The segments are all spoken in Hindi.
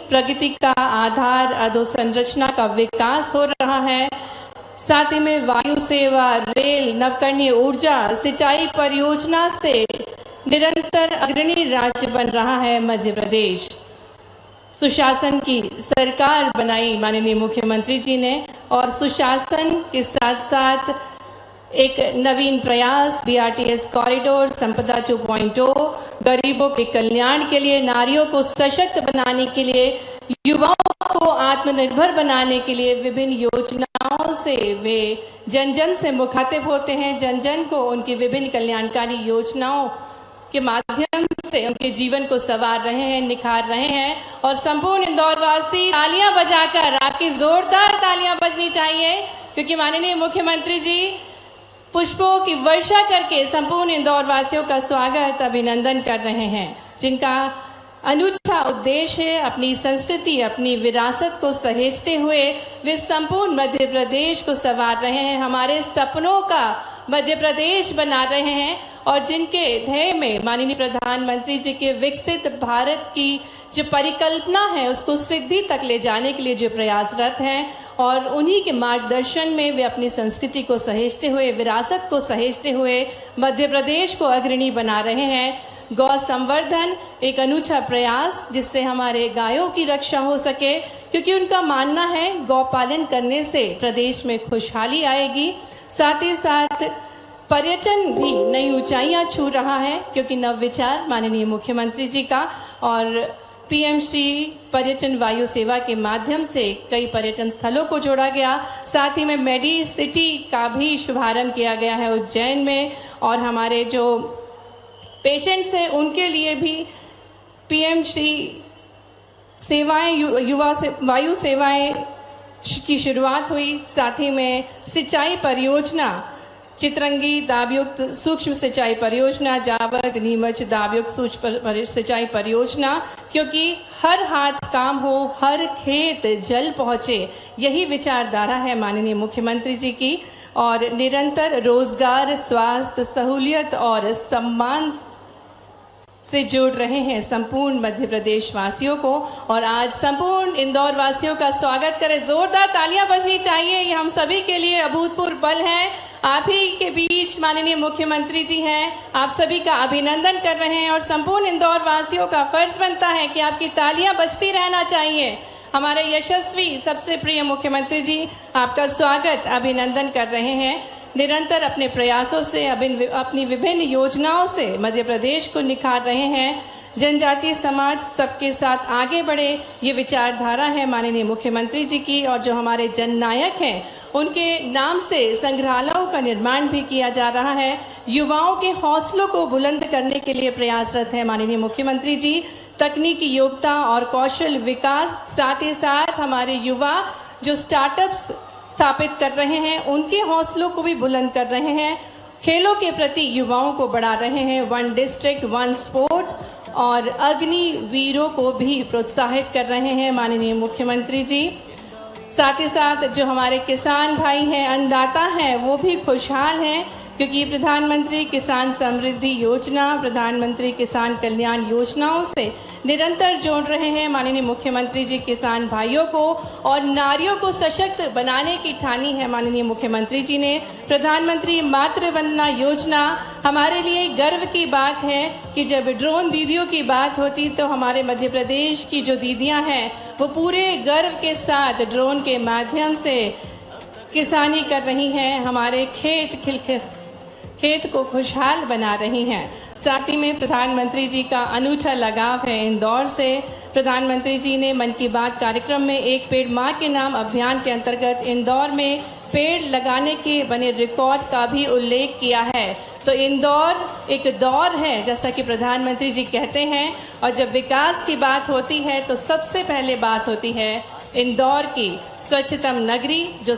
प्रगति का आधार अधोसंरचना का विकास हो रहा है। साथ ही में वायु सेवा, रेल, नवकरणीय ऊर्जा, सिंचाई परियोजना से निरंतर अग्रणी राज्य बन रहा है मध्य प्रदेश। सुशासन की सरकार बनाई माननीय मुख्यमंत्री जी ने, और सुशासन के साथ साथ एक नवीन प्रयास BRTS कॉरिडोर, संपदा 2.0, गरीबों के कल्याण के लिए, नारियों को सशक्त बनाने के लिए, युवाओं को आत्मनिर्भर बनाने के लिए विभिन्न योजनाओं से वे जन जन से मुखातिब होते हैं। जन जन को उनकी विभिन्न कल्याणकारी योजनाओं के माध्यम से उनके जीवन को संवार रहे हैं, निखार रहे हैं। और संपूर्ण इंदौर वासी तालियां बजाकर, आपकी जोरदार तालियां बजनी चाहिए, क्योंकि माननीय मुख्यमंत्री जी पुष्पों की वर्षा करके संपूर्ण इंदौर वासियों का स्वागत, अभिनंदन कर रहे हैं, जिनका अनूठा उद्देश्य है अपनी संस्कृति, अपनी विरासत को सहेजते हुए वे संपूर्ण मध्य प्रदेश को संवार रहे हैं, हमारे सपनों का मध्य प्रदेश बना रहे हैं, और जिनके ध्येय में माननीय प्रधानमंत्री जी के विकसित भारत की जो परिकल्पना है उसको सिद्धि तक ले जाने के लिए जो प्रयासरत हैं, और उन्हीं के मार्गदर्शन में वे अपनी संस्कृति को सहेजते हुए, विरासत को सहेजते हुए मध्य प्रदेश को अग्रणी बना रहे हैं। गौ संवर्धन एक अनूठा प्रयास, जिससे हमारे गायों की रक्षा हो सके, क्योंकि उनका मानना है गौ पालन करने से प्रदेश में खुशहाली आएगी। साथ ही साथ पर्यटन भी नई ऊंचाइयां छू रहा है, क्योंकि नवविचार माननीय मुख्यमंत्री जी का और PM श्री पर्यटन वायु सेवा के माध्यम से कई पर्यटन स्थलों को जोड़ा गया। साथ ही में मेडी सिटी का भी शुभारंभ किया गया है उज्जैन में, और हमारे जो पेशेंट्स हैं उनके लिए भी PM श्री सेवाएं, युवा से वायु सेवाएं की शुरुआत हुई। साथ ही में सिंचाई परियोजना, चितरंगी दाबयुक्त सूक्ष्म सिंचाई परियोजना, जावद नीमच दाबयुक्त सूक्ष्म सिंचाई परियोजना, क्योंकि हर हाथ काम हो, हर खेत जल पहुँचे, यही विचारधारा है माननीय मुख्यमंत्री जी की। और निरंतर रोजगार, स्वास्थ्य, सहूलियत और सम्मान से जोड़ रहे हैं संपूर्ण मध्य प्रदेश वासियों को। और आज संपूर्ण इंदौर वासियों का स्वागत करें, जोरदार तालियां बजनी चाहिए, ये हम सभी के लिए अभूतपूर्व पल है। आप ही के बीच माननीय मुख्यमंत्री जी हैं, आप सभी का अभिनंदन कर रहे हैं, और संपूर्ण इंदौर वासियों का फर्ज बनता है कि आपकी तालियां बजती रहना चाहिए। हमारे यशस्वी सबसे प्रिय मुख्यमंत्री जी आपका स्वागत, अभिनंदन कर रहे हैं। निरंतर अपने प्रयासों से, अपनी विभिन्न योजनाओं से मध्य प्रदेश को निखार रहे हैं। जनजातीय समाज सबके साथ आगे बढ़े, ये विचारधारा है माननीय मुख्यमंत्री जी की। और जो हमारे जननायक हैं उनके नाम से संग्रहालयों का निर्माण भी किया जा रहा है। युवाओं के हौसलों को बुलंद करने के लिए प्रयासरत है माननीय मुख्यमंत्री जी। तकनीकी योग्यता और कौशल विकास, साथ ही साथ हमारे युवा जो स्टार्टअप्स स्थापित कर रहे हैं उनके हौसलों को भी बुलंद कर रहे हैं। खेलों के प्रति युवाओं को बढ़ा रहे हैं, 1 डिस्ट्रिक्ट 1 स्पोर्ट, और अग्निवीरों को भी प्रोत्साहित कर रहे हैं माननीय मुख्यमंत्री जी। साथ ही साथ जो हमारे किसान भाई हैं, अन्नदाता हैं, वो भी खुशहाल हैं, क्योंकि प्रधानमंत्री किसान समृद्धि योजना, प्रधानमंत्री किसान कल्याण योजनाओं से निरंतर जोड़ रहे हैं माननीय मुख्यमंत्री जी किसान भाइयों को, और नारियों को सशक्त बनाने की ठानी है माननीय मुख्यमंत्री जी ने। प्रधानमंत्री मातृ वंदना योजना हमारे लिए गर्व की बात है कि जब ड्रोन दीदियों की बात होती तो हमारे मध्य प्रदेश की जो दीदियां हैं वो पूरे गर्व के साथ ड्रोन के माध्यम से किसानी कर रही हैं, हमारे खेत को खुशहाल बना रही हैं। साथ ही में प्रधानमंत्री जी का अनूठा लगाव है इंदौर से। प्रधानमंत्री जी ने मन की बात कार्यक्रम में एक पेड़ माँ के नाम अभियान के अंतर्गत इंदौर में पेड़ लगाने के बने रिकॉर्ड का भी उल्लेख किया है। तो इंदौर एक दौर है, जैसा कि प्रधानमंत्री जी कहते हैं, और जब विकास की बात होती है तो सबसे पहले बात होती है इंदौर की स्वच्छतम नगरी, जो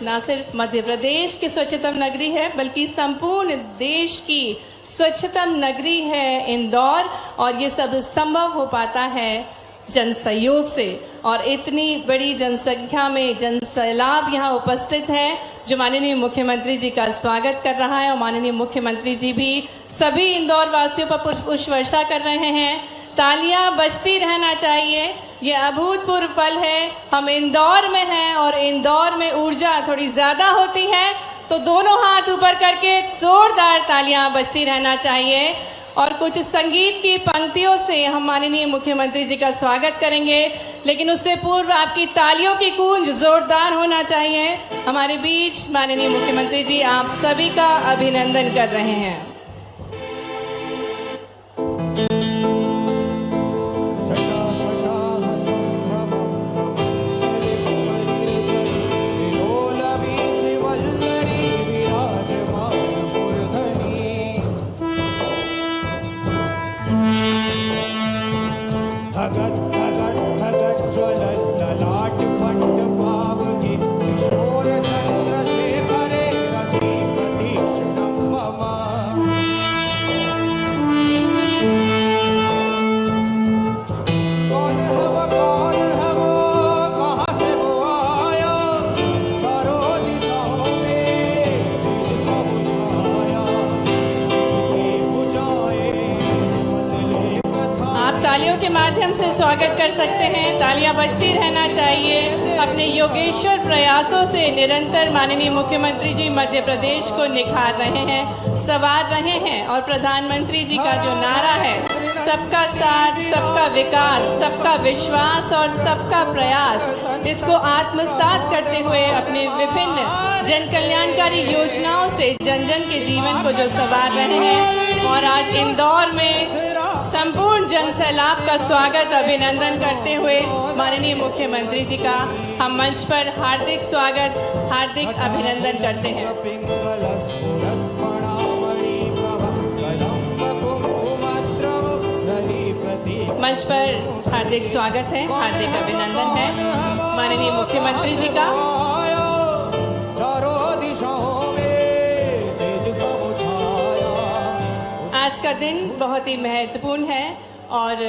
ना सिर्फ मध्य प्रदेश की स्वच्छतम नगरी है बल्कि संपूर्ण देश की स्वच्छतम नगरी है इंदौर। और ये सब संभव हो पाता है जन सहयोग से, और इतनी बड़ी जनसंख्या में जन सैलाब यहाँ उपस्थित है जो माननीय मुख्यमंत्री जी का स्वागत कर रहा है। और माननीय मुख्यमंत्री जी भी सभी इंदौर वासियों पर पुष्प वर्षा कर रहे हैं। तालियां बजती रहना चाहिए, ये अभूतपूर्व पल है। हम इंदौर में हैं और इंदौर में ऊर्जा थोड़ी ज़्यादा होती है, तो दोनों हाथ ऊपर करके जोरदार तालियां बजती रहना चाहिए। और कुछ संगीत की पंक्तियों से हम माननीय मुख्यमंत्री जी का स्वागत करेंगे, लेकिन उससे पूर्व आपकी तालियों की गूंज जोरदार होना चाहिए। हमारे बीच माननीय मुख्यमंत्री जी आप सभी का अभिनंदन कर रहे हैं। भगत भगत भगत ज्वलन ललाट पट्ट पावगी किशोर चंद्रशेखरे रति प्रतीक्षणं मम। कौन है वो कहाँ से वो आया, चारों दिशाओं में सब छाया, इसकी बुझाए बदले कथा। आप तालियों के माध्यम से स्वागत कर सकते हैं। तालियां बजती रहना चाहिए। अपने योगेश्वर प्रयासों से निरंतर माननीय मुख्यमंत्री जी मध्य प्रदेश को निखार रहे हैं, संवार रहे हैं। और प्रधानमंत्री जी का जो नारा है, सबका साथ, सबका विकास, सबका विश्वास और सबका प्रयास, इसको आत्मसात करते हुए अपने विभिन्न जन कल्याणकारी योजनाओं से जन जन के जीवन को जो संवार रहे हैं। और आज इंदौर में संपूर्ण जन सैलाब का स्वागत, अभिनंदन करते हुए माननीय मुख्यमंत्री जी का हम मंच पर हार्दिक स्वागत, हार्दिक अभिनंदन करते हैं। मंच पर हार्दिक स्वागत है, हार्दिक अभिनंदन है माननीय मुख्यमंत्री जी का। आज का दिन बहुत ही महत्वपूर्ण है और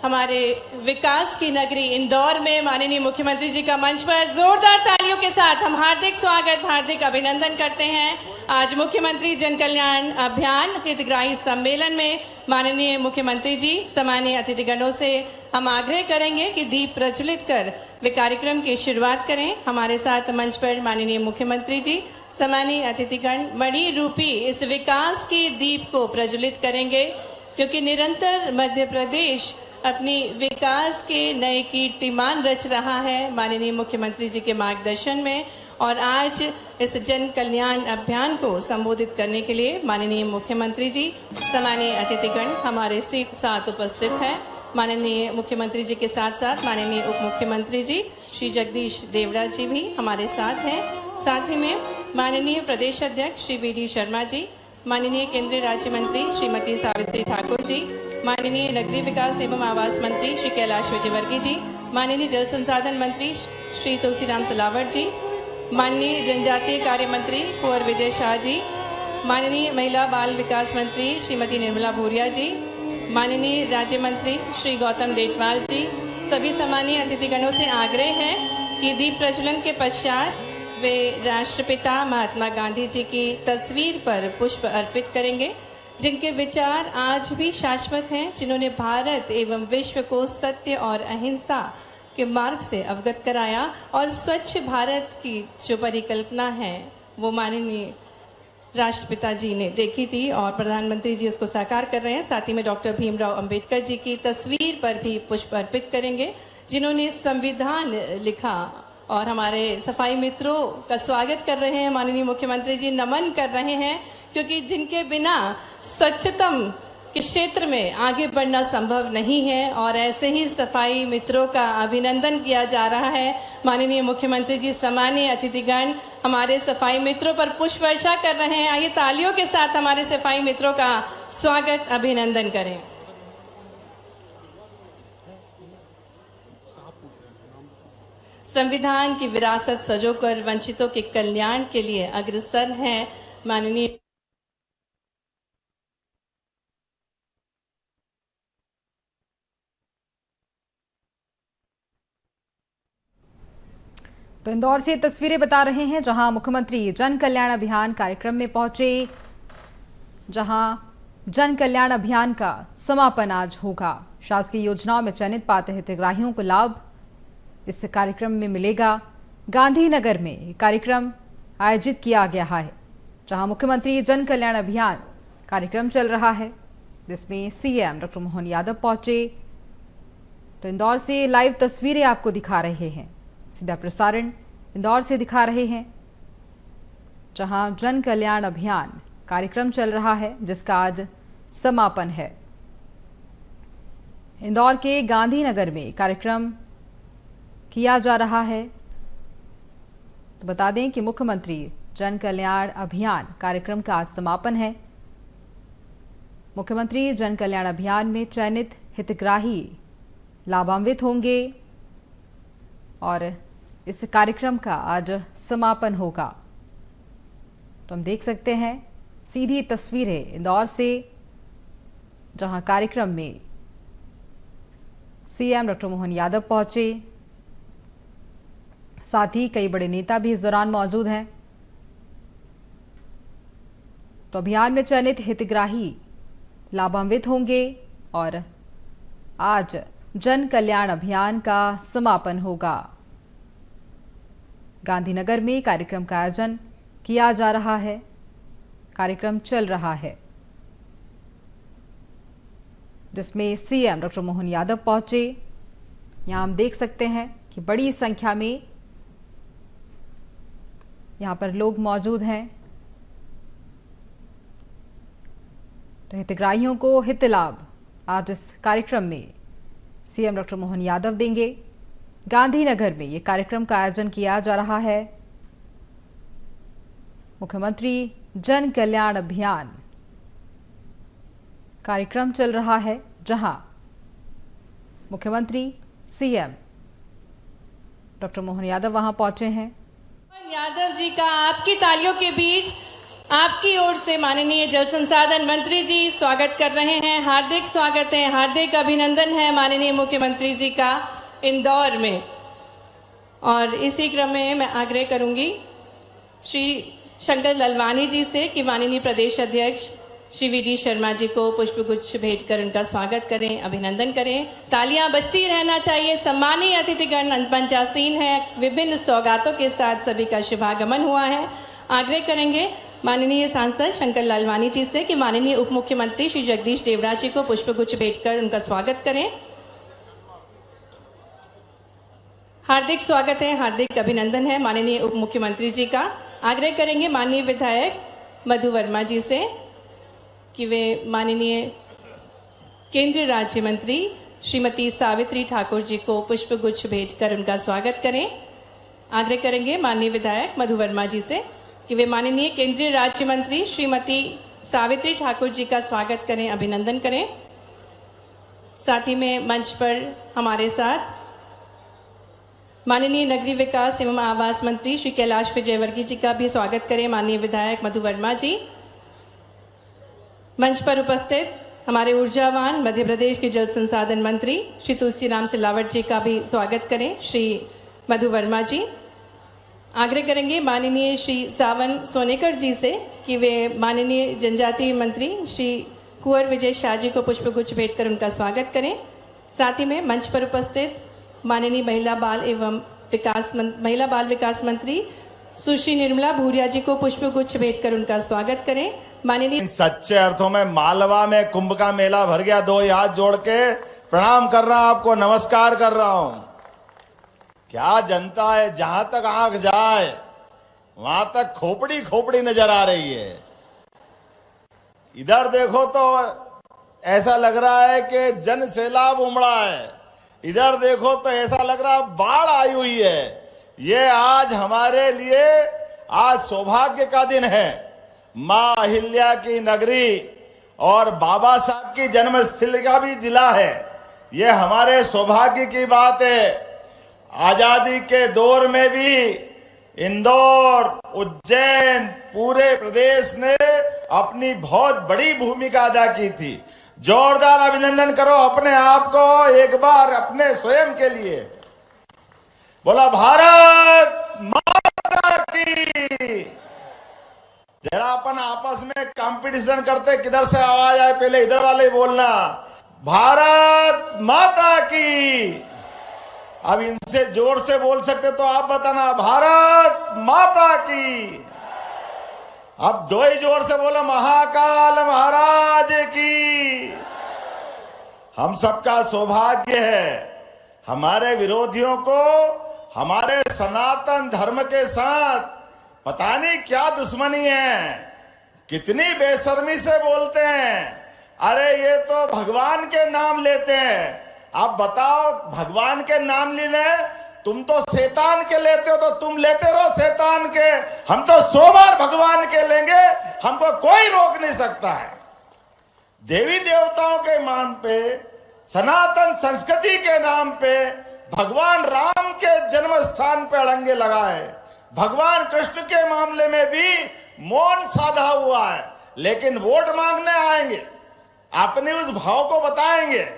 हमारे विकास की नगरी इंदौर में माननीय मुख्यमंत्री जी का मंच पर जोरदार तालियों के साथ हम हार्दिक स्वागत, हार्दिक अभिनंदन करते हैं। आज मुख्यमंत्री जन कल्याण अभियान हितग्राही सम्मेलन में माननीय मुख्यमंत्री जी सम्मानीय अतिथिगणों से हम आग्रह करेंगे कि दीप प्रज्वलित कर वे कार्यक्रम की शुरुआत करें। हमारे साथ मंच पर माननीय मुख्यमंत्री जी सम्मानीय अतिथिगण मणि रूपी इस विकास के दीप को प्रज्वलित करेंगे, क्योंकि निरंतर मध्य प्रदेश अपनी विकास के नए कीर्तिमान रच रहा है माननीय मुख्यमंत्री जी के मार्गदर्शन में। और आज इस जन कल्याण अभियान को संबोधित करने के लिए माननीय मुख्यमंत्री जी सम्मानीय अतिथिगण हमारे साथ उपस्थित हैं। माननीय मुख्यमंत्री जी के साथ साथ माननीय उप मुख्यमंत्री जी श्री जगदीश देवड़ा जी भी हमारे साथ हैं। साथ ही में माननीय प्रदेश अध्यक्ष श्री बी डी शर्मा जी, माननीय केंद्रीय राज्य मंत्री श्रीमती सावित्री ठाकुर जी, माननीय नगरीय विकास एवं आवास मंत्री श्री कैलाश विजयवर्गीय जी, माननीय जल संसाधन मंत्री श्री तुलसीराम सिलावट जी, माननीय जनजातीय कार्य मंत्री कुंवर विजय शाह जी, माननीय महिला बाल विकास मंत्री श्रीमती निर्मला भूरिया जी, माननीय राज्य मंत्री श्री गौतम डेटवाल जी, सभी सम्मानीय अतिथिगणों से आग्रह है कि दीप प्रज्वलन के पश्चात वे राष्ट्रपिता महात्मा गांधी जी की तस्वीर पर पुष्प अर्पित करेंगे, जिनके विचार आज भी शाश्वत हैं, जिन्होंने भारत एवं विश्व को सत्य और अहिंसा के मार्ग से अवगत कराया। और स्वच्छ भारत की जो परिकल्पना है वो माननीय राष्ट्रपिता जी ने देखी थी और प्रधानमंत्री जी उसको साकार कर रहे हैं। साथ ही में डॉक्टर भीमराव अंबेडकर जी की तस्वीर पर भी पुष्प अर्पित करेंगे, जिन्होंने संविधान लिखा। और हमारे सफाई मित्रों का स्वागत कर रहे हैं माननीय मुख्यमंत्री जी, नमन कर रहे हैं, क्योंकि जिनके बिना स्वच्छतम के क्षेत्र में आगे बढ़ना संभव नहीं है। और ऐसे ही सफाई मित्रों का अभिनंदन किया जा रहा है। माननीय मुख्यमंत्री जी सम्मानीय अतिथिगण हमारे सफाई मित्रों पर पुष्प वर्षा कर रहे हैं। आइए तालियों के साथ हमारे सफाई मित्रों का स्वागत, अभिनंदन करें। संविधान की विरासत सजोकर वंचितों के कल्याण के लिए अग्रसर हैं माननीय तो इंदौर से तस्वीरें बता रहे हैं जहां मुख्यमंत्री जन कल्याण अभियान कार्यक्रम में पहुंचे, जहां जन कल्याण अभियान का समापन आज होगा। शासकीय योजनाओं में चयनित पात्र हितग्राहियों को लाभ इस कार्यक्रम में मिलेगा। गांधीनगर में कार्यक्रम आयोजित किया गया है, जहां मुख्यमंत्री जन कल्याण अभियान कार्यक्रम चल रहा है, जिसमें सीएम डॉक्टर मोहन यादव पहुंचे। तो इंदौर से लाइव तस्वीरें आपको दिखा रहे हैं, सीधा प्रसारण इंदौर से दिखा रहे हैं, जहां जन कल्याण अभियान कार्यक्रम चल रहा है, जिसका आज समापन है। इंदौर के गांधीनगर में कार्यक्रम किया जा रहा है। तो बता दें कि मुख्यमंत्री जन कल्याण अभियान कार्यक्रम का आज समापन है। मुख्यमंत्री जन कल्याण अभियान में चयनित हितग्राही लाभान्वित होंगे और इस कार्यक्रम का आज समापन होगा। तो हम देख सकते हैं सीधी तस्वीरें इंदौर से, जहां कार्यक्रम में सीएम डॉक्टर मोहन यादव पहुंचे, साथ ही कई बड़े नेता भी इस दौरान मौजूद हैं। तो अभियान में चयनित हितग्राही लाभान्वित होंगे और आज जन कल्याण अभियान का समापन होगा। गांधीनगर में कार्यक्रम का आयोजन किया जा रहा है, कार्यक्रम चल रहा है, जिसमें सीएम डॉक्टर मोहन यादव पहुंचे। यहां हम देख सकते हैं कि बड़ी संख्या में यहां पर लोग मौजूद हैं। तो हितग्राहियों को हित लाभ आज इस कार्यक्रम में सीएम डॉक्टर मोहन यादव देंगे। गांधीनगर में ये कार्यक्रम का आयोजन किया जा रहा है। मुख्यमंत्री जन कल्याण अभियान कार्यक्रम चल रहा है, जहां मुख्यमंत्री सीएम डॉक्टर मोहन यादव वहां पहुंचे हैं। यादव जी का आपकी तालियों के बीच आपकी ओर से माननीय जल संसाधन मंत्री जी स्वागत कर रहे हैं। हार्दिक स्वागत है, हार्दिक अभिनंदन है माननीय मुख्यमंत्री जी का इंदौर में। और इसी क्रम में मैं आग्रह करूंगी श्री शंकर ललवानी जी से कि माननीय प्रदेश अध्यक्ष श्री वी.डी. शर्मा जी को पुष्पगुच्छ भेंट कर उनका स्वागत करें, अभिनंदन करें। तालियां बजती रहना चाहिए। सम्मानीय अतिथिगण मंचासीन है, विभिन्न सौगातों के साथ सभी का शुभागमन हुआ है। आग्रह करेंगे माननीय सांसद शंकर लालवानी जी से कि माननीय उप मुख्यमंत्री श्री जगदीश देवड़ा जी को पुष्पगुच्छ भेंट कर उनका स्वागत करें। हार्दिक स्वागत है, हार्दिक अभिनंदन है माननीय उप मुख्यमंत्री जी का। आग्रह करेंगे माननीय विधायक मधु वर्मा जी से कि वे माननीय केंद्रीय राज्य मंत्री श्रीमती सावित्री ठाकुर जी को पुष्पगुच्छ भेंट कर उनका स्वागत करें। आग्रह करेंगे माननीय विधायक मधु वर्मा जी से कि वे माननीय केंद्रीय राज्य मंत्री श्रीमती सावित्री ठाकुर जी का स्वागत करें, अभिनंदन करें। साथ ही में मंच पर हमारे साथ माननीय नगरीय विकास एवं आवास मंत्री श्री कैलाश विजयवर्गीय जी का भी स्वागत करें माननीय विधायक मधु वर्मा जी। मंच पर उपस्थित हमारे ऊर्जावान मध्य प्रदेश के जल संसाधन मंत्री श्री तुलसीराम सिलावट जी का भी स्वागत करें श्री मधु वर्मा जी। आग्रह करेंगे माननीय श्री सावन सोनेकर जी से कि वे माननीय जनजातीय मंत्री श्री कुंवर विजय शाह जी को पुष्पगुच्छ भेंट कर उनका स्वागत करें। साथ ही में मंच पर उपस्थित माननीय महिला बाल विकास मंत्री सुश्री निर्मला भूरिया जी को पुष्पगुच्छ भेंट कर उनका स्वागत करें। माननीय सच्चे अर्थों में मालवा में कुंभ का मेला भर गया। दो हाथ जोड़ के प्रणाम कर रहा हूं आपको, नमस्कार कर रहा हूं। क्या जनता है, जहां तक आंख जाए वहां तक खोपड़ी खोपड़ी नजर आ रही है। इधर देखो तो ऐसा लग रहा है कि जन सैलाब उमड़ा है, इधर देखो तो ऐसा लग रहा है बाढ़ आई हुई है। ये आज हमारे लिए आज सौभाग्य का दिन है। मां अहिल्या की नगरी और बाबा साहब की जन्मस्थली का भी जिला है। ये हमारे सौभाग्य की बात है। आजादी के दौर में भी इंदौर, उज्जैन, पूरे प्रदेश ने अपनी बहुत बड़ी भूमिका अदा की थी। जोरदार अभिनंदन करो अपने आप को एक बार, अपने स्वयं के लिए। बोला भारत माता की। जरा अपन आपस में कंपटीशन करते, किधर से आवाज आए पहले इधर वाले बोलना। भारत माता की। अब इनसे जोर से बोल सकते तो आप बताना, भारत माता की। अब दो ही जोर से बोलो, महाकाल महाराज की। हम सबका सौभाग्य है, हमारे विरोधियों को हमारे सनातन धर्म के साथ पता नहीं क्या दुश्मनी है, कितनी बेशर्मी से बोलते हैं। अरे ये तो भगवान के नाम लेते हैं। आप बताओ, भगवान के नाम लेने, तुम तो शैतान के लेते हो, तो तुम लेते रहो शैतान के, हम तो 100 बार भगवान के लेंगे, हमको कोई रोक नहीं सकता है। देवी देवताओं के नाम पे, सनातन संस्कृति के नाम पे, भगवान राम के जन्म स्थान पे अड़ंगे लगाए, भगवान कृष्ण के मामले में भी मौन साधा हुआ है, लेकिन वोट मांगने आएंगे, अपने उस भाव को बताएंगे,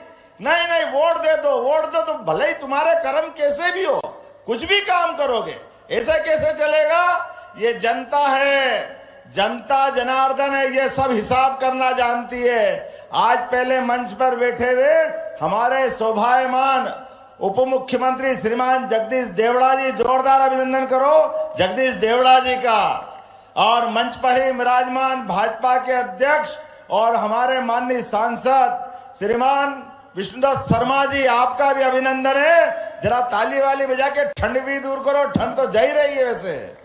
नहीं नहीं वोट दे दो, वोट दो, तो भले ही तुम्हारे कर्म कैसे भी हो, कुछ भी काम करोगे, ऐसा कैसे चलेगा? ये जनता है, जनता जनार्दन है, ये सब हिसाब करना जानती है। आज पहले मंच पर बैठे हुए हमारे शोभायमान उप मुख्यमंत्री श्रीमान जगदीश देवड़ा जी, जोरदार अभिनंदन करो जगदीश देवड़ा जी का। और मंच पर ही विराजमान भाजपा के अध्यक्ष और हमारे माननीय सांसद श्रीमान विष्णुदत्त शर्मा जी, आपका भी अभिनंदन है। जरा ताली वाली बजा के ठंड भी दूर करो, ठंड तो जा ही रही है वैसे।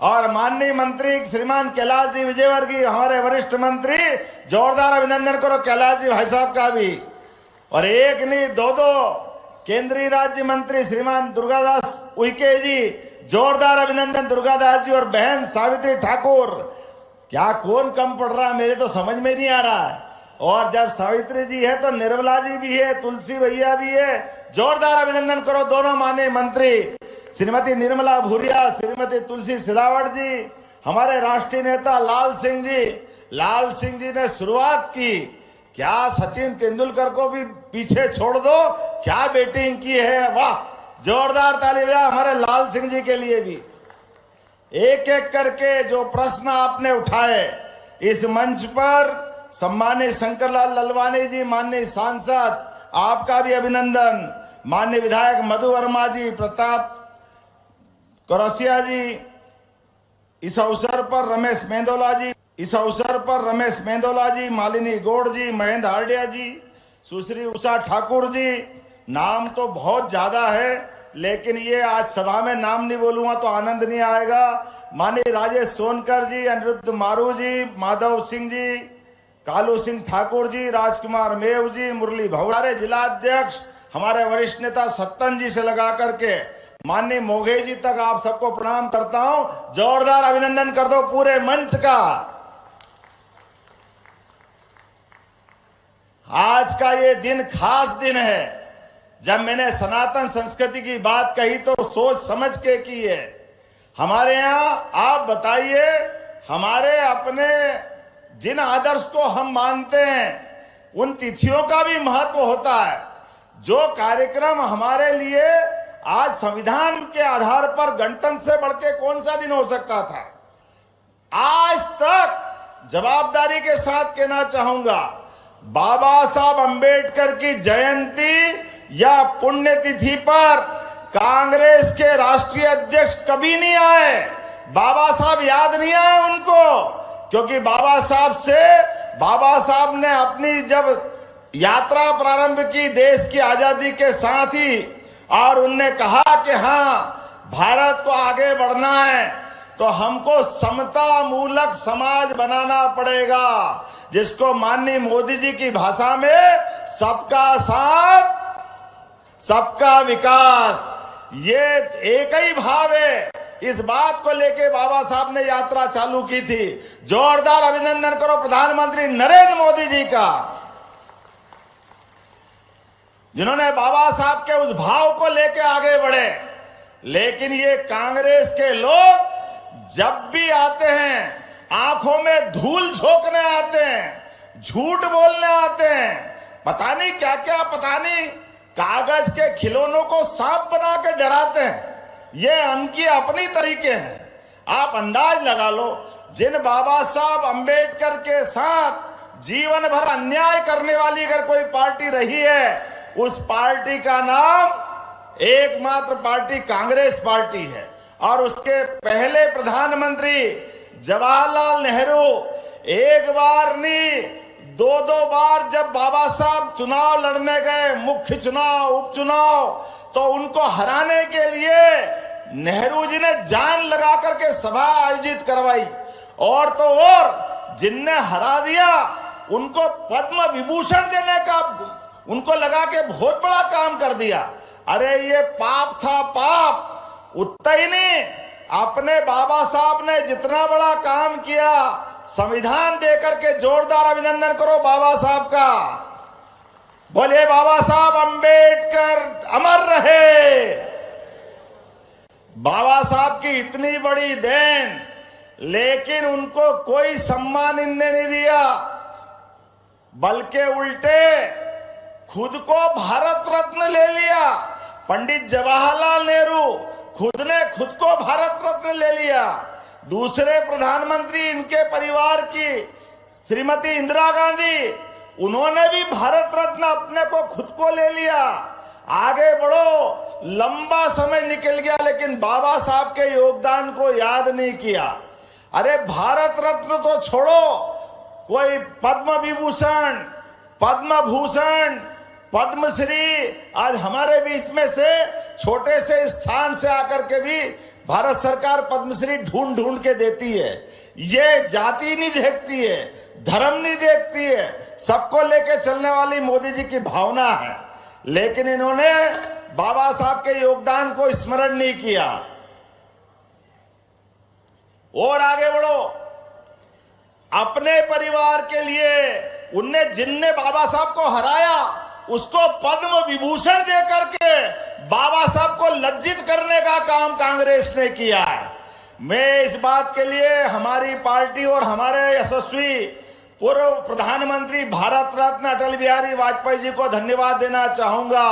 और माननीय मंत्री श्रीमान कैलाश जी विजयवर्गीय, हमारे वरिष्ठ मंत्री, जोरदार अभिनंदन करो कैलाश जी भाई साहब का भी। और एक नहीं दो केंद्रीय राज्य मंत्री श्रीमान दुर्गादास उइके जी, जोरदार अभिनंदन दुर्गादास जी। और बहन सावित्री ठाकुर, क्या कौन कम पड़ रहा है, मेरे तो समझ में नहीं आ रहा है। और जब सावित्री जी है तो निर्मला जी भी है, तुलसी भैया भी है, जोरदार अभिनंदन करो दोनों माननीय मंत्री, श्रीमती निर्मला भूरिया, श्रीमती तुलसी सिलावट जी, हमारे राष्ट्रीय नेता लाल सिंह जी। लाल सिंह जी ने शुरुआत की, क्या सचिन तेंदुलकर को भी पीछे छोड़ दो, क्या बैटिंग की है, वाह, जोरदार ताली बजा हमारे लाल सिंह जी के लिए भी। एक एक करके जो प्रश्न आपने उठाए इस मंच पर, सम्मानित शंकरलाल ललवानी जी, माननीय सांसद, आपका भी अभिनंदन। माननीय विधायक मधु वर्मा जी, प्रताप कौरसिया जी, इस अवसर पर रमेश मेंदोला जी, मालिनी गौड़ जी, महेंद्र हार्डिया जी, सुश्री उषा ठाकुर जी। नाम तो बहुत ज्यादा है, लेकिन ये आज सभा में नाम नहीं बोलूंगा तो आनंद नहीं आएगा। माननीय राजेश सोनकर जी, अनिरुद्ध मारू जी, माधव सिंह जी, कालू सिंह ठाकुर जी, राजकुमार मेव जी, मुरली भवड़ारे जिलाध्यक्ष, हमारे वरिष्ठ नेता सत्तन जी से लगा करके माननीय मोघे जी तक आप सबको प्रणाम करता हूं। जोरदार अभिनंदन कर दो पूरे मंच का। आज का ये दिन खास दिन है। जब मैंने सनातन संस्कृति की बात कही तो सोच समझ के की है। हमारे यहां आप बताइए, हमारे अपने जिन आदर्श को हम मानते हैं उन तिथियों का भी महत्व होता है। जो कार्यक्रम हमारे लिए आज संविधान के आधार पर गणतंत्र से बढ़ के कौन सा दिन हो सकता था, आज तक जवाबदारी के साथ कहना चाहूंगा, बाबा साहब अंबेडकर की जयंती या पुण्यतिथि पर कांग्रेस के राष्ट्रीय अध्यक्ष कभी नहीं आए। बाबा साहब याद नहीं आए उनको, क्योंकि बाबा साहब ने अपनी जब यात्रा प्रारंभ की देश की आजादी के साथ ही, और उनने कहा कि हाँ भारत को आगे बढ़ना है तो हमको समता मूलक समाज बनाना पड़ेगा, जिसको माननीय मोदी जी की भाषा में सबका साथ सबका विकास, ये एक ही भाव है। इस बात को लेके बाबा साहब ने यात्रा चालू की थी। जोरदार अभिनंदन करो प्रधानमंत्री नरेंद्र मोदी जी का, जिन्होंने बाबा साहब के उस भाव को लेके आगे बढ़े। लेकिन ये कांग्रेस के लोग जब भी आते हैं आंखों में धूल झोंकने आते हैं, झूठ बोलने आते हैं, पता नहीं क्या क्या, पता नहीं कागज के खिलौनों को सांप बना के डराते हैं। ये उनकी अपनी तरीके हैं। आप अंदाज लगा लो, जिन बाबा साहब अंबेडकर के साथ जीवन भर अन्याय करने वाली अगर कोई पार्टी रही है, उस पार्टी का नाम एकमात्र पार्टी कांग्रेस पार्टी है। और उसके पहले प्रधानमंत्री जवाहरलाल नेहरू एक बार नहीं, दो दो बार जब बाबा साहब चुनाव लड़ने गए, मुख्य चुनाव, उपचुनाव, तो उनको हराने के लिए नेहरू जी ने जान लगा करके सभा आयोजित करवाई। और तो और जिनने हरा दिया उनको पद्म विभूषण देने का उनको लगा के बहुत बड़ा काम कर दिया। अरे ये पाप था, पाप। उतना ही नहीं, अपने बाबा साहब ने जितना बड़ा काम किया, संविधान देकर के जोरदार अभिनंदन करो बाबा साहब का। बोले बाबा साहब अंबेडकर अमर रहे। बाबा साहब की इतनी बड़ी देन, लेकिन उनको कोई सम्मान इनने नहीं दिया, बल्कि उल्टे खुद को भारत रत्न ले लिया। पंडित जवाहरलाल नेहरू खुद ने खुद को भारत रत्न ले लिया। दूसरे प्रधानमंत्री इनके परिवार की श्रीमती इंदिरा गांधी, उन्होंने भी भारत रत्न अपने को खुद को ले लिया। आगे बढ़ो, लंबा समय निकल गया, लेकिन बाबा साहब के योगदान को याद नहीं किया। अरे भारत रत्न तो छोड़ो, कोई पद्म विभूषण, पद्म भूषण, पद्मश्री आज हमारे बीच में से छोटे से स्थान से आकर के भी भारत सरकार पद्मश्री ढूंढ ढूंढ के देती है। ये जाति नहीं देखती है, धर्म नहीं देखती है, सबको लेके चलने वाली मोदी जी की भावना है। लेकिन इन्होंने बाबा साहब के योगदान को स्मरण नहीं किया। और आगे बढ़ो, अपने परिवार के लिए उनने जिनने बाबा साहब को हराया उसको पद्म विभूषण दे करके बाबा साहब को लज्जित करने का काम कांग्रेस ने किया है। मैं इस बात के लिए हमारी पार्टी और हमारे यशस्वी पूर्व प्रधानमंत्री भारत रत्न अटल बिहारी वाजपेयी जी को धन्यवाद देना चाहूंगा,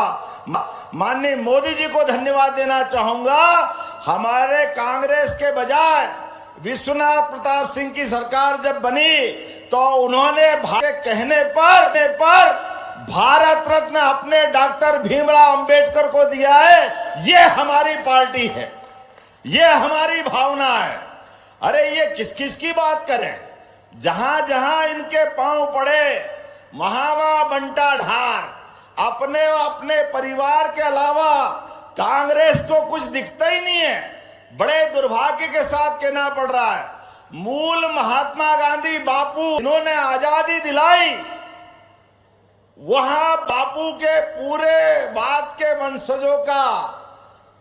माननीय मोदी जी को धन्यवाद देना चाहूंगा। हमारे कांग्रेस के बजाय विश्वनाथ प्रताप सिंह की सरकार जब बनी तो उन्होंने कहने पर भारत रत्न अपने डॉक्टर भीमराव अंबेडकर को दिया है। ये हमारी पार्टी है, ये हमारी भावना है। अरे ये किस किस की बात करें, जहां जहां इनके पांव पड़े वहां वहां बंटा ढार। अपने परिवार के अलावा कांग्रेस को कुछ दिखता ही नहीं है। बड़े दुर्भाग्य के साथ कहना पड़ रहा है, मूल महात्मा गांधी बापू इन्होंने आजादी दिलाई, वहां बापू के पूरे बात के वंशजों का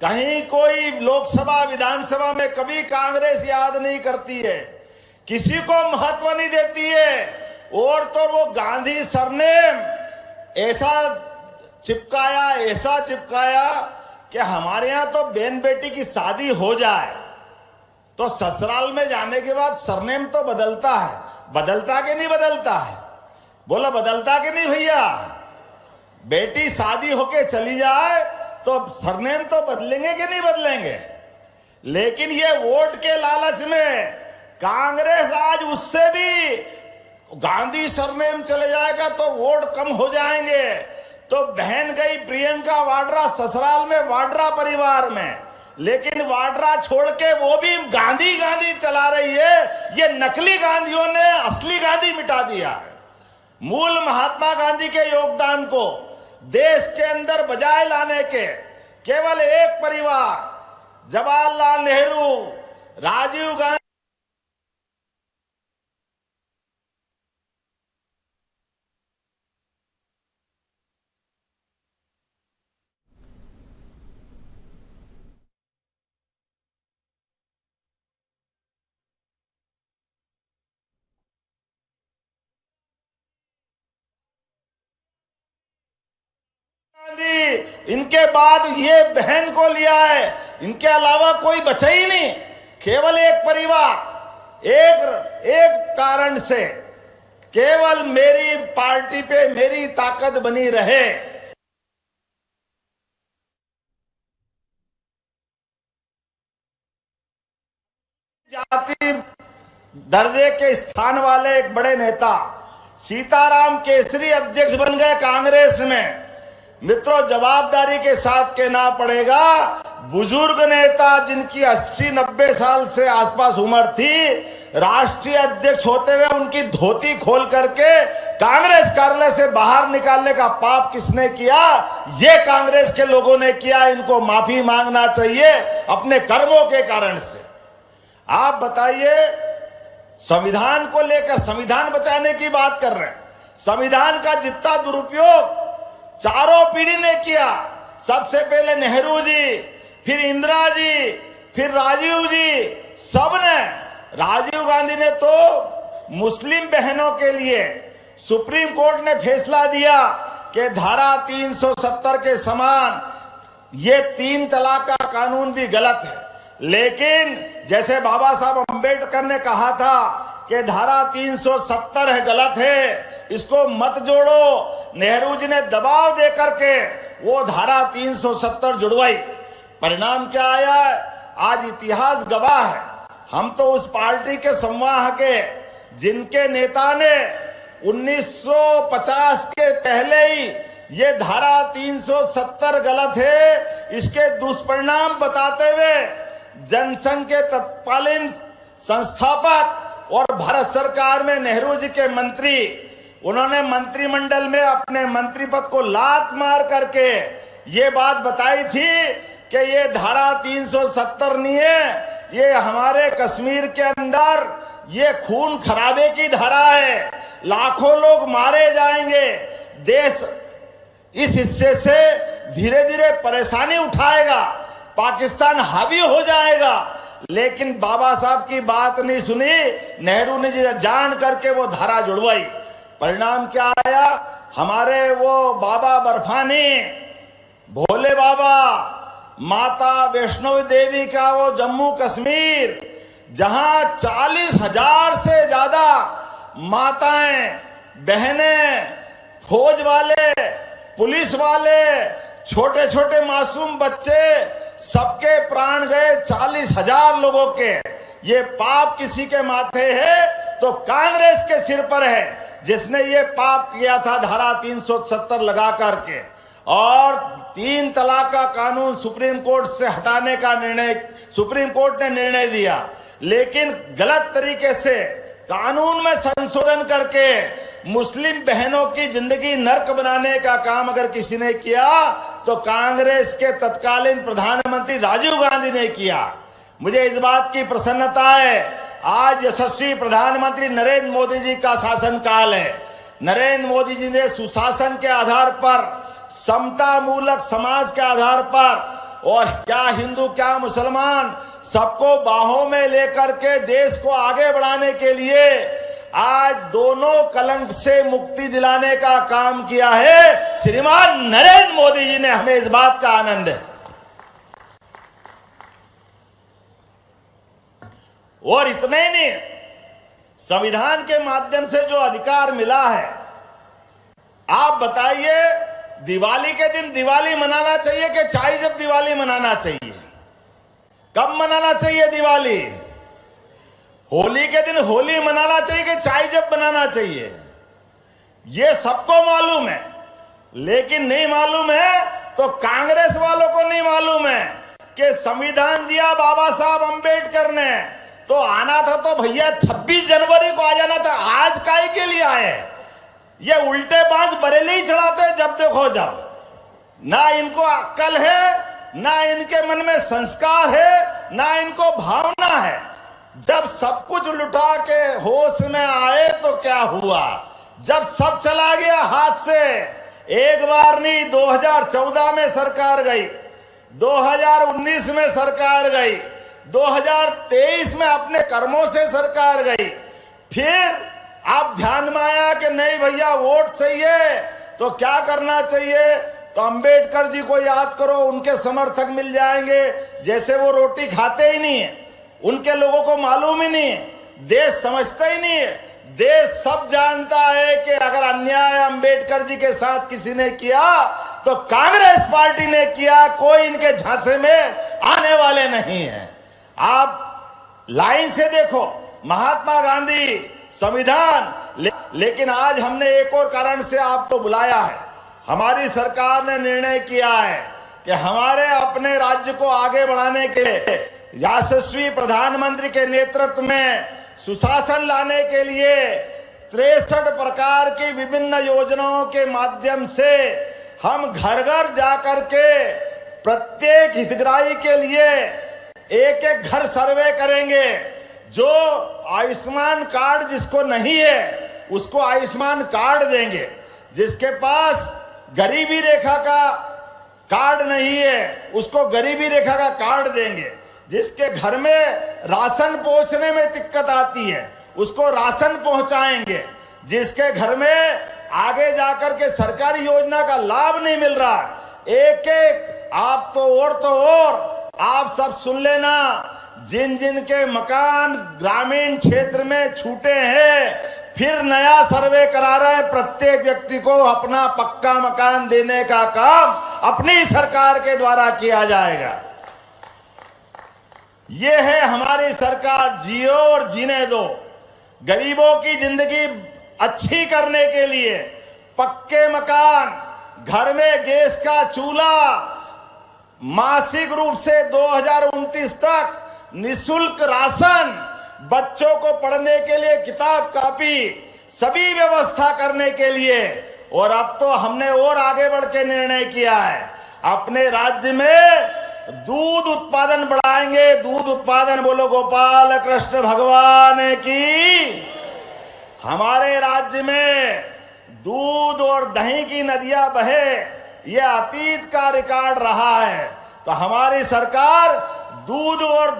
कहीं कोई लोकसभा विधानसभा में कभी कांग्रेस याद नहीं करती है, किसी को महत्व नहीं देती है। और तो वो गांधी सरनेम ऐसा चिपकाया कि हमारे यहां तो बहन बेटी की शादी हो जाए तो ससुराल में जाने के बाद सरनेम तो बदलता है। बदलता कि नहीं बदलता है? बोला बदलता कि नहीं भैया? बेटी शादी होके चली जाए तो सरनेम तो बदलेंगे कि नहीं बदलेंगे? लेकिन ये वोट के लालच में कांग्रेस आज उससे भी, गांधी सरनेम चले जाएगा तो वोट कम हो जाएंगे। तो बहन गई प्रियंका वाड्रा ससुराल में वाड्रा परिवार में, लेकिन वाड्रा छोड़ के वो भी गांधी चला रही है। ये नकली गांधियों ने असली गांधी मिटा दिया है। मूल महात्मा गांधी के योगदान को देश के अंदर बजाय लाने के केवल एक परिवार, जवाहरलाल नेहरू, राजीव गांधी, इनके बाद ये बहन को लिया है, इनके अलावा कोई बचा ही नहीं। केवल एक परिवार, एक कारण से केवल मेरी पार्टी पे मेरी ताकत बनी रहे। जाति दर्जे के स्थान वाले एक बड़े नेता सीताराम केसरी अध्यक्ष बन गए कांग्रेस में। मित्रों, जवाबदारी के साथ कहना पड़ेगा, बुजुर्ग नेता जिनकी 80-90 साल से आसपास उम्र थी, राष्ट्रीय अध्यक्ष होते हुए उनकी धोती खोल करके कांग्रेस कार्यालय से बाहर निकालने का पाप किसने किया? ये कांग्रेस के लोगों ने किया। इनको माफी मांगना चाहिए अपने कर्मों के कारण से। आप बताइए, संविधान को लेकर, संविधान बचाने की बात कर रहे हैं, संविधान का जितना दुरुपयोग चारों पीढ़ी ने किया, सबसे पहले नेहरू जी, फिर इंदिरा जी, फिर राजीव जी, सबने। राजीव गांधी ने तो मुस्लिम बहनों के लिए सुप्रीम कोर्ट ने फैसला दिया कि धारा 370 के समान ये 3 तलाक का कानून भी गलत है। लेकिन जैसे बाबा साहब अंबेडकर ने कहा था कि धारा 370 है, गलत है, इसको मत जोड़ो, नेहरू जी ने दबाव दे करके वो धारा 370 जुड़वाई। परिणाम क्या आया? आज इतिहास गवाह है। हम तो उस पार्टी के संवाह के जिनके नेता ने 1950 के पहले ही ये धारा 370 गलत है, इसके दुष्परिणाम बताते हुए जनसंघ के तत्कालीन संस्थापक और भारत सरकार में नेहरू जी के मंत्री, उन्होंने मंत्रिमंडल में अपने मंत्री पद को लात मार करके ये बात बताई थी कि ये धारा 370 नहीं है, ये हमारे कश्मीर के अंदर ये खून खराबे की धारा है, लाखों लोग मारे जाएंगे, देश इस हिस्से से धीरे धीरे परेशानी उठाएगा, पाकिस्तान हावी हो जाएगा। लेकिन बाबा साहब की बात नहीं सुनी, नेहरू ने जान करके वो धारा जुड़वाई। परिणाम क्या आया? हमारे वो बाबा बर्फानी, भोले बाबा, माता वैष्णो देवी का वो जम्मू कश्मीर, जहां 40,000 से ज्यादा माताएं, बहनें, फौज वाले, पुलिस वाले, छोटे छोटे मासूम बच्चे, सबके प्राण गए, 40,000 लोगों के। ये पाप किसी के माथे है तो कांग्रेस के सिर पर है, जिसने ये पाप किया था धारा 370 लगा करके। और 3 तलाक का कानून सुप्रीम कोर्ट से हटाने का निर्णय सुप्रीम कोर्ट ने निर्णय दिया, लेकिन गलत तरीके से कानून में संशोधन करके मुस्लिम बहनों की जिंदगी नर्क बनाने का काम अगर किसी ने किया तो कांग्रेस के तत्कालीन प्रधानमंत्री राजीव गांधी ने किया। मुझे इस बात की प्रसन्नता है, आज यशस्वी प्रधानमंत्री नरेंद्र मोदी जी का शासनकाल है। नरेंद्र मोदी जी ने सुशासन के आधार पर, समता मूलक समाज के आधार पर, और क्या हिंदू क्या मुसलमान, सबको बाहों में लेकर के देश को आगे बढ़ाने के लिए आज दोनों कलंक से मुक्ति दिलाने का काम किया है। श्रीमान नरेंद्र मोदी जी ने, हमें इस बात का आनंद है। और इतने ही नहीं, संविधान के माध्यम से जो अधिकार मिला है, आप बताइए, दिवाली के दिन दिवाली मनाना चाहिए कि चाय जब दिवाली मनाना चाहिए? कब मनाना चाहिए दिवाली? होली के दिन होली मनाना चाहिए कि चाय जब बनाना चाहिए? ये सबको मालूम है, लेकिन नहीं मालूम है तो कांग्रेस वालों को नहीं मालूम है कि संविधान दिया बाबा साहब अंबेडकर ने, तो आना था तो भैया 26 जनवरी को आ जाना था। आज काहे के लिए आए? ये उल्टे बांस बरेली ही चढ़ाते हैं जब देखो जब। ना इनको अक्ल है, ना इनके मन में संस्कार है, ना इनको भावना है। जब सब कुछ लुटा के होश में आए तो क्या हुआ? जब सब चला गया हाथ से, एक बार नहीं, 2014 में सरकार गई, 2019 में सरकार गई, 2023 में अपने कर्मों से सरकार गई। फिर आप ध्यान में आया कि नहीं भैया वोट चाहिए तो क्या करना चाहिए? तो अंबेडकर जी को याद करो, उनके समर्थक मिल जाएंगे। जैसे वो रोटी खाते ही नहीं है, उनके लोगों को मालूम ही नहीं है, देश समझता ही नहीं है। देश सब जानता है कि अगर अन्याय अंबेडकर जी के साथ किसी ने किया तो कांग्रेस पार्टी ने किया, कोई इनके झांसे में आने वाले नहीं है। आप लाइन से देखो, महात्मा गांधी संविधान लेकिन आज हमने एक और कारण से आपको बुलाया है। हमारी सरकार ने निर्णय किया है कि हमारे अपने राज्य को आगे बढ़ाने के लिए यशस्वी प्रधानमंत्री के नेतृत्व में सुशासन लाने के लिए 63 प्रकार की विभिन्न योजनाओं के माध्यम से हम घर घर जाकर के प्रत्येक हितग्राही के लिए एक एक घर सर्वे करेंगे। जो आयुष्मान कार्ड जिसको नहीं है उसको आयुष्मान कार्ड देंगे, जिसके पास गरीबी रेखा का कार्ड नहीं है उसको गरीबी रेखा का कार्ड देंगे, जिसके घर में राशन पहुंचने में दिक्कत आती है उसको राशन पहुंचाएंगे, जिसके घर में आगे जाकर के सरकारी योजना का लाभ नहीं मिल रहा, एक एक आप तो और आप सब सुन लेना, जिन जिन के मकान ग्रामीण क्षेत्र में छूटे हैं फिर नया सर्वे करा रहे हैं। प्रत्येक व्यक्ति को अपना पक्का मकान देने का काम अपनी सरकार के द्वारा किया जाएगा। ये है हमारी सरकार, जियो और जीने दो। गरीबों की जिंदगी अच्छी करने के लिए पक्के मकान, घर में गैस का चूल्हा, मासिक रूप से 2029 तक निःशुल्क राशन, बच्चों को पढ़ने के लिए किताब कापी, सभी व्यवस्था करने के लिए। और अब तो हमने और आगे बढ़ के निर्णय किया है, अपने राज्य में दूध उत्पादन बढ़ाएंगे। दूध उत्पादन बोलो गोपाल कृष्ण भगवान की। हमारे राज्य में दूध और दही की नदियां बहे, ये अतीत का रिकॉर्ड रहा है। तो हमारी सरकार दूध और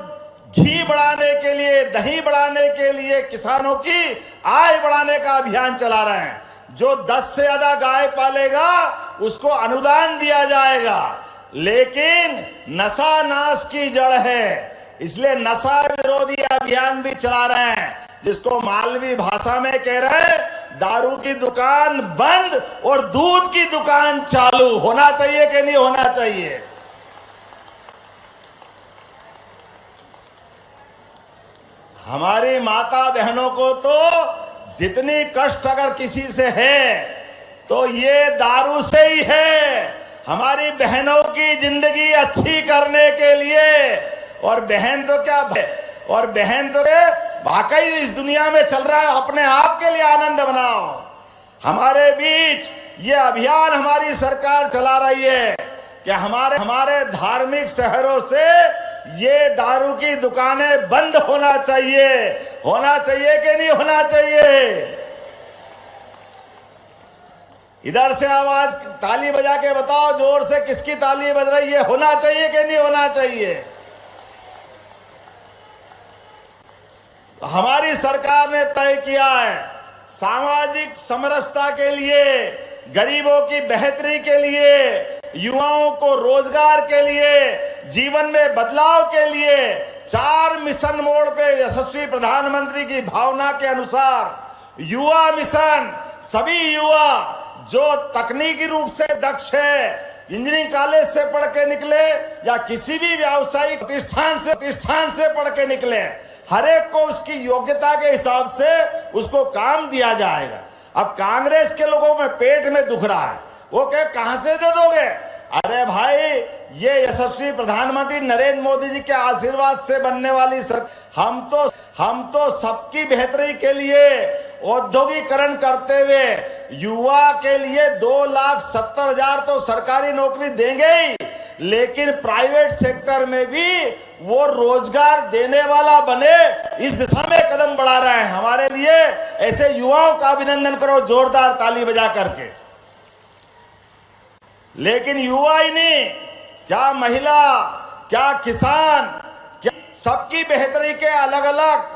घी बढ़ाने के लिए, दही बढ़ाने के लिए, किसानों की आय बढ़ाने का अभियान चला रहे हैं। जो 10 से ज्यादा गाय पालेगा उसको अनुदान दिया जाएगा। लेकिन नशा नाश की जड़ है, इसलिए नशा विरोधी अभियान भी चला रहे हैं, जिसको मालवी भाषा में कह रहे हैं दारू की दुकान बंद और दूध की दुकान चालू। होना चाहिए कि नहीं होना चाहिए? हमारी माता बहनों को तो जितनी कष्ट अगर किसी से है तो ये दारू से ही है। हमारी बहनों की जिंदगी अच्छी करने के लिए, और बहन तो क्या, और बहन तो वाकई इस दुनिया में चल रहा है, अपने आप के लिए आनंद बनाओ। हमारे बीच ये अभियान हमारी सरकार चला रही है कि हमारे धार्मिक शहरों से ये दारू की दुकानें बंद होना चाहिए। होना चाहिए कि नहीं होना चाहिए? इधर से आवाज ताली बजा के बताओ जोर से, किसकी ताली बज रही है? होना चाहिए कि नहीं होना चाहिए? हमारी सरकार ने तय किया है सामाजिक समरसता के लिए, गरीबों की बेहतरी के लिए, युवाओं को रोजगार के लिए, जीवन में बदलाव के लिए 4 मिशन मोड पे यशस्वी प्रधानमंत्री की भावना के अनुसार युवा मिशन, सभी युवा जो तकनीकी रूप से दक्ष है, इंजीनियरिंग कॉलेज से पढ़ के निकले या किसी भी व्यावसायिक प्रतिष्ठान से पढ़ के निकले, हर एक को उसकी योग्यता के हिसाब से उसको काम दिया जाएगा। अब कांग्रेस के लोगों में पेट में दुख रहा है, वो कहां से दे दोगे? अरे भाई, ये यशस्वी प्रधानमंत्री नरेंद्र मोदी जी के आशीर्वाद से बनने वाली सरकार, हम तो सबकी बेहतरी के लिए औद्योगिकरण करते हुए युवा के लिए 2,70,000 तो सरकारी नौकरी देंगे ही, लेकिन प्राइवेट सेक्टर में भी वो रोजगार देने वाला बने, इस दिशा में कदम बढ़ा रहे हैं। हमारे लिए ऐसे युवाओं का अभिनंदन करो जोरदार ताली बजा करके। लेकिन युवा ही नहीं, क्या महिला, क्या किसान, क्या सबकी बेहतरी के अलग अलग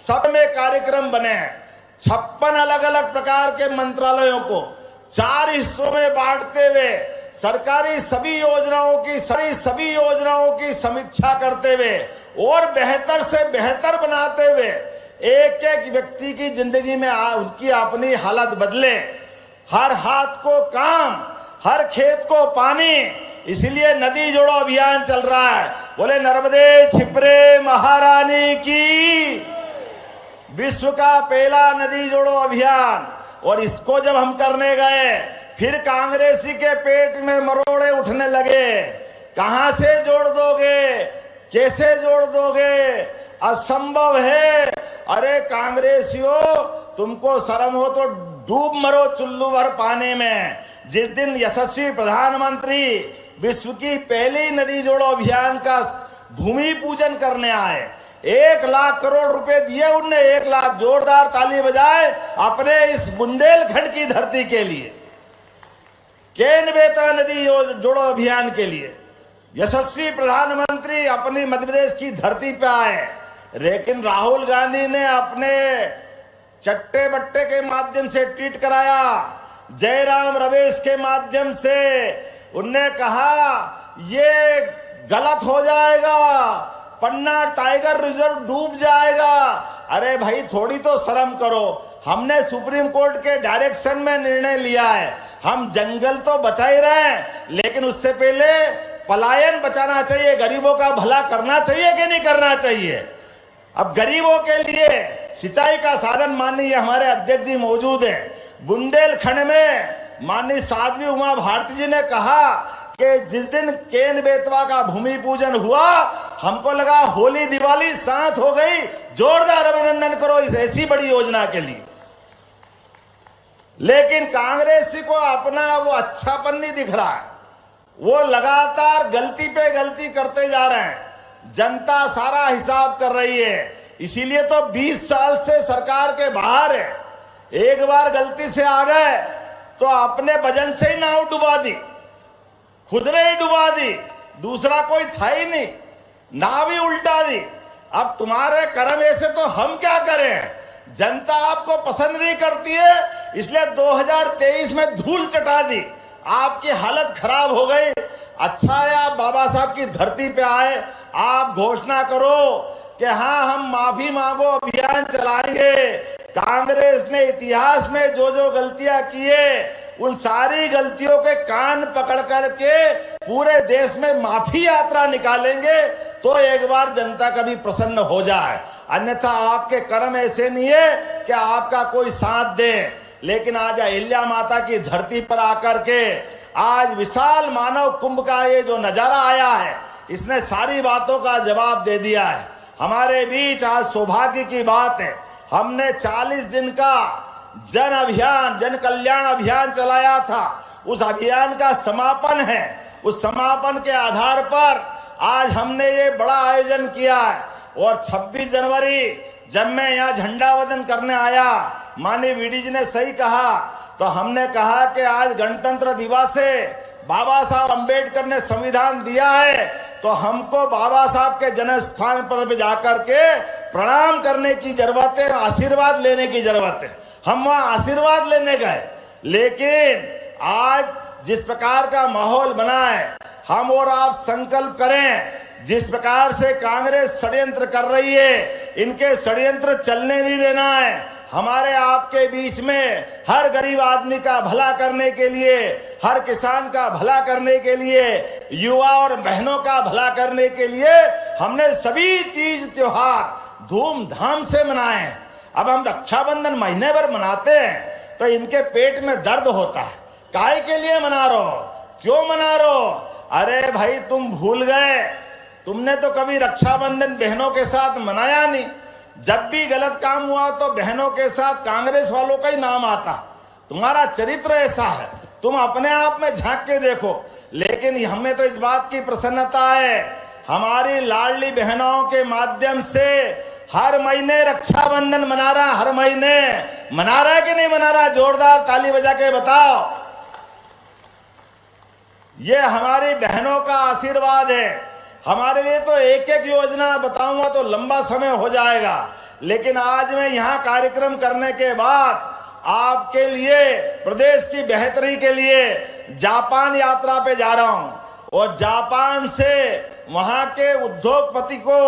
सब में कार्यक्रम बने हैं। 56 अलग अलग प्रकार के मंत्रालयों को 4 हिस्सों में बांटते हुए सरकारी सभी योजनाओं की समीक्षा करते हुए और बेहतर से बेहतर बनाते हुए एक एक व्यक्ति की जिंदगी में उनकी अपनी हालत बदले। हर हाथ को काम, हर खेत को पानी, इसलिए नदी जोड़ो अभियान चल रहा है। बोले नर्मदे छिपरे महारानी की, विश्व का पहला नदी जोड़ो अभियान, और इसको जब हम करने गए फिर कांग्रेसी के पेट में मरोड़े उठने लगे। कहां से जोड़ दोगे, कैसे जोड़ दोगे, असंभव है। अरे कांग्रेसियों, तुमको शर्म हो तो डूब मरो चुल्लू भर पानी में। जिस दिन यशस्वी प्रधानमंत्री विश्व की पहली नदी जोड़ो अभियान का भूमि पूजन करने आए, 1 लाख करोड़ रुपए दिए उनने, 1 लाख, जोरदार ताली बजाए अपने इस बुंदेलखंड की धरती के लिए, केन-बेतवा नदी जोड़ो अभियान के लिए। यशस्वी प्रधानमंत्री अपनी मध्य प्रदेश की धरती पे आए, लेकिन राहुल गांधी ने अपने चट्टे बट्टे के माध्यम से ट्वीट कराया, जयराम रमेश के माध्यम से उनने कहा ये गलत हो जाएगा, पन्ना टाइगर रिजर्व डूब जाएगा। अरे भाई थोड़ी तो शर्म करो। हमने सुप्रीम कोर्ट के डायरेक्शन में निर्णय लिया है, हम जंगल तो बचा ही रहे हैं, लेकिन उससे पहले पलायन बचाना चाहिए, गरीबों का भला करना चाहिए कि नहीं करना चाहिए। अब गरीबों के लिए सिंचाई का साधन माननीय हमारे अध्यक्ष जी मौजूद हैं। बुंदेलखंड में माननीय साध्वी उमा भारती जी ने कहा कि जिस दिन केन-बेतवा का भूमि पूजन हुआ, हमको लगा होली दिवाली साथ हो गई। जोरदार अभिनंदन करो इस ऐसी बड़ी योजना के लिए। लेकिन कांग्रेसी को अपना वो अच्छापन नहीं दिख रहा है, वो लगातार गलती पे गलती करते जा रहे हैं। जनता सारा हिसाब कर रही है, इसीलिए तो 20 साल से सरकार के बाहर है। एक बार गलती से आ गए तो अपने वजन से ही नाव डुबा दी, खुद ने ही डुबा दी, दूसरा कोई था ही नहीं, नाव ही उल्टा दी। अब तुम्हारे कर्म ऐसे तो हम क्या करें। जनता आपको पसंद नहीं करती है, इसलिए 2023 में धूल चटा दी, आपकी हालत खराब हो गई। अच्छा है आप बाबा साहब की धरती पे आए, आप घोषणा करो कि हाँ हम माफी मांगो अभियान चलाएंगे। कांग्रेस ने इतिहास में जो जो गलतियां की है, उन सारी गलतियों के कान पकड़ करके पूरे देश में माफी यात्रा निकालेंगे, तो एक बार जनता कभी प्रसन्न हो जाए। अन्यथा आपके कर्म ऐसे नहीं है कि आपका कोई साथ दे। लेकिन आज अहिल्या माता की धरती पर आकर के आज विशाल मानव कुंभ का ये जो नजारा आया है, इसने सारी बातों का जवाब दे दिया है। हमारे बीच आज सौभाग्य की बात है, हमने 40 दिन का जन अभियान, जन कल्याण अभियान चलाया था। उस अभियान का समापन है, उस समापन के आधार पर आज हमने ये बड़ा आयोजन किया है। और 26 जनवरी जब मैं यहाँ झंडा वंदन करने आया, माननीय वीडी जी ने सही कहा, तो हमने कहा कि आज गणतंत्र दिवस है, बाबा साहब अंबेडकर ने संविधान दिया है, तो हमको बाबा साहब के जन्म स्थान पर जाकर के प्रणाम करने की जरूरत है, आशीर्वाद लेने की जरूरत है। हम वहां आशीर्वाद लेने गए, लेकिन आज जिस प्रकार का माहौल बना है, हम और आप संकल्प करें, जिस प्रकार से कांग्रेस षड्यंत्र कर रही है, इनके षड्यंत्र चलने नहीं देना है। हमारे आपके बीच में हर गरीब आदमी का भला करने के लिए, हर किसान का भला करने के लिए, युवा और बहनों का भला करने के लिए हमने सभी तीज त्योहार धूमधाम से मनाए। अब हम रक्षाबंधन महीने भर मनाते हैं तो इनके पेट में दर्द होता है, काहे के लिए मना रहे हो, क्यों मना रहे हो। अरे भाई तुम भूल गए, तुमने तो कभी रक्षाबंधन बहनों के साथ मनाया नहीं। जब भी गलत काम हुआ तो बहनों के साथ कांग्रेस वालों का ही नाम आता। तुम्हारा चरित्र ऐसा है, तुम अपने आप में झांक के देखो। लेकिन हमें तो इस बात की प्रसन्नता है, हमारी लाडली बहनों के माध्यम से हर महीने रक्षाबंधन मना रहा, हर महीने मना रहा है कि नहीं मना रहा, जोरदार ताली बजा के बताओ। ये हमारी बहनों का आशीर्वाद है। हमारे लिए तो एक एक योजना बताऊंगा तो लंबा समय हो जाएगा, लेकिन आज मैं यहाँ कार्यक्रम करने के बाद आपके लिए, प्रदेश की बेहतरी के लिए जापान यात्रा पे जा रहा हूं, और जापान से वहां के उद्योगपति को,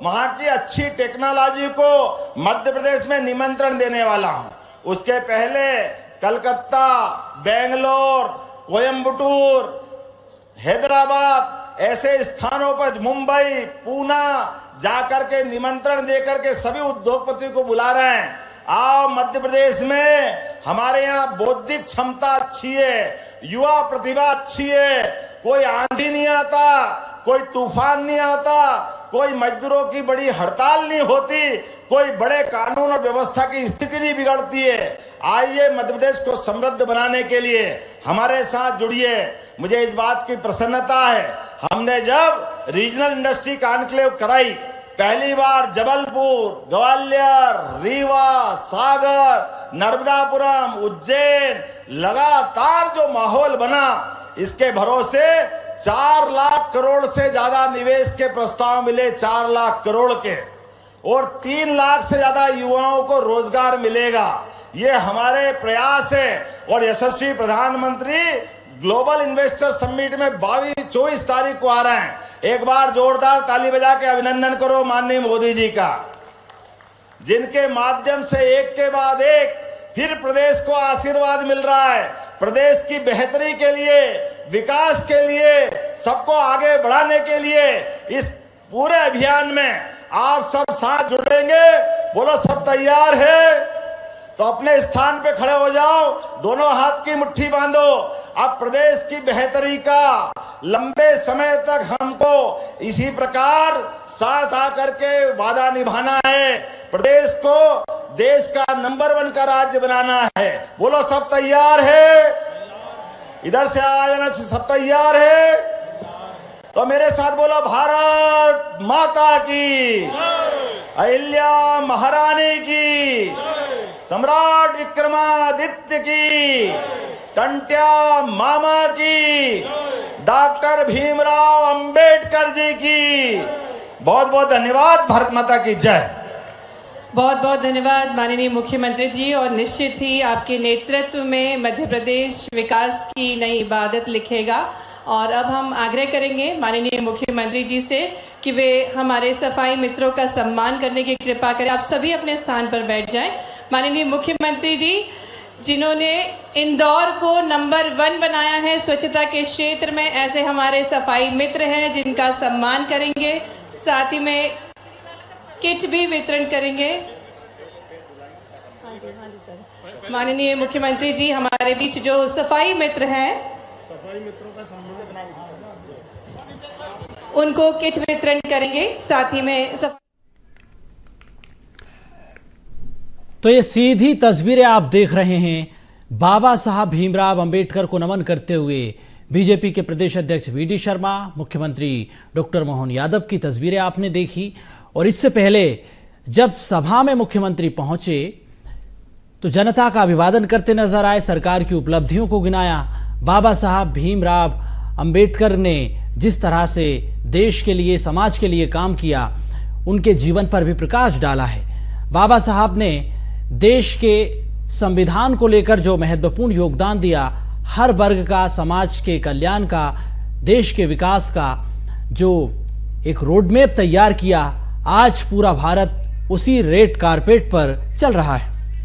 वहां की अच्छी टेक्नोलॉजी को मध्य प्रदेश में निमंत्रण देने वाला हूं। उसके पहले कलकत्ता, बेंगलोर, कोयम्बटूर, हैदराबाद, ऐसे स्थानों पर, मुंबई, पूना, जाकर के निमंत्रण देकर के सभी उद्योगपतियों को बुला रहे हैं। आओ, मध्य प्रदेश में हमारे यहाँ बौद्धिक क्षमता अच्छी है, युवा प्रतिभा अच्छी है, कोई आंधी नहीं आता, कोई तूफान नहीं आता, कोई मजदूरों की बड़ी हड़ताल नहीं होती, कोई बड़े कानून और व्यवस्था की स्थिति नहीं बिगड़ती है। आइए, मध्य प्रदेश को समृद्ध बनाने के लिए हमारे साथ जुड़िए। मुझे इस बात की प्रसन्नता है, हमने जब रीजनल इंडस्ट्री कॉन्क्लेव कराई, पहली बार जबलपुर, ग्वालियर, रीवा, सागर, नर्मदापुरम, उज्जैन, लगातार जो माहौल बना, इसके भरोसे 4 लाख करोड़ से ज्यादा निवेश के प्रस्ताव मिले, 4 लाख करोड़ के, और 3 लाख से ज्यादा युवाओं को रोजगार मिलेगा। ये हमारे प्रयास है। और यशस्वी प्रधानमंत्री ग्लोबल इन्वेस्टर समिट में 22-24 तारीख को आ रहे हैं। एक बार जोरदार ताली बजा के अभिनंदन करो माननीय मोदी जी का, जिनके माध्यम से एक के बाद एक फिर प्रदेश को आशीर्वाद मिल रहा है। प्रदेश की बेहतरी के लिए, विकास के लिए, सबको आगे बढ़ाने के लिए इस पूरे अभियान में आप सब साथ जुड़ेंगे। बोलो, सब तैयार है? तो अपने स्थान पे खड़े हो जाओ, दोनों हाथ की मुट्ठी बांधो। अब प्रदेश की बेहतरी का लंबे समय तक हमको इसी प्रकार साथ आकर के वादा निभाना है। प्रदेश को देश का नंबर 1 का राज्य बनाना है। बोलो, सब तैयार है? इधर से आ जाना, सब तैयार है? तो मेरे साथ बोलो, भारत माता की, अहिल्या महारानी की, सम्राट विक्रमादित्य की, टंट्या मामा की, डॉक्टर भीमराव अंबेडकर जी की। बहुत बहुत धन्यवाद। भारत माता की जय। बहुत बहुत धन्यवाद माननीय मुख्यमंत्री जी। और निश्चित ही आपके नेतृत्व में मध्य प्रदेश विकास की नई इबादत लिखेगा। और अब हम आग्रह करेंगे माननीय मुख्यमंत्री जी से कि वे हमारे सफाई मित्रों का सम्मान करने की कृपा करें। आप सभी अपने स्थान पर बैठ जाएं। माननीय मुख्यमंत्री जी, जिन्होंने इंदौर को नंबर 1 बनाया है स्वच्छता के क्षेत्र में, ऐसे हमारे सफाई मित्र हैं जिनका सम्मान करेंगे। साथ ही में किट भी वितरण करेंगे। हाँ जी सर। माननीय मुख्यमंत्री जी, हमारे बीच जो सफाई मित्र हैं, सफाई मित्रों का सम्मान, उनको किट वितरण करेंगे। साथ ही में तो ये सीधी तस्वीरें आप देख रहे हैं बाबा साहब भीमराव अंबेडकर को नमन करते हुए बीजेपी के प्रदेश अध्यक्ष वीडी शर्मा, मुख्यमंत्री डॉक्टर मोहन यादव की तस्वीरें आपने देखी। और इससे पहले जब सभा में मुख्यमंत्री पहुंचे तो जनता का अभिवादन करते नजर आए, सरकार की उपलब्धियों को गिनाया। बाबा साहब भीमराव अंबेडकर ने जिस तरह से देश के लिए, समाज के लिए काम किया, उनके जीवन पर भी प्रकाश डाला है। बाबा साहब ने देश के संविधान को लेकर जो महत्वपूर्ण योगदान दिया, हर वर्ग का, समाज के कल्याण का, देश के विकास का जो एक रोडमैप तैयार किया, आज पूरा भारत उसी रेड कारपेट पर चल रहा है।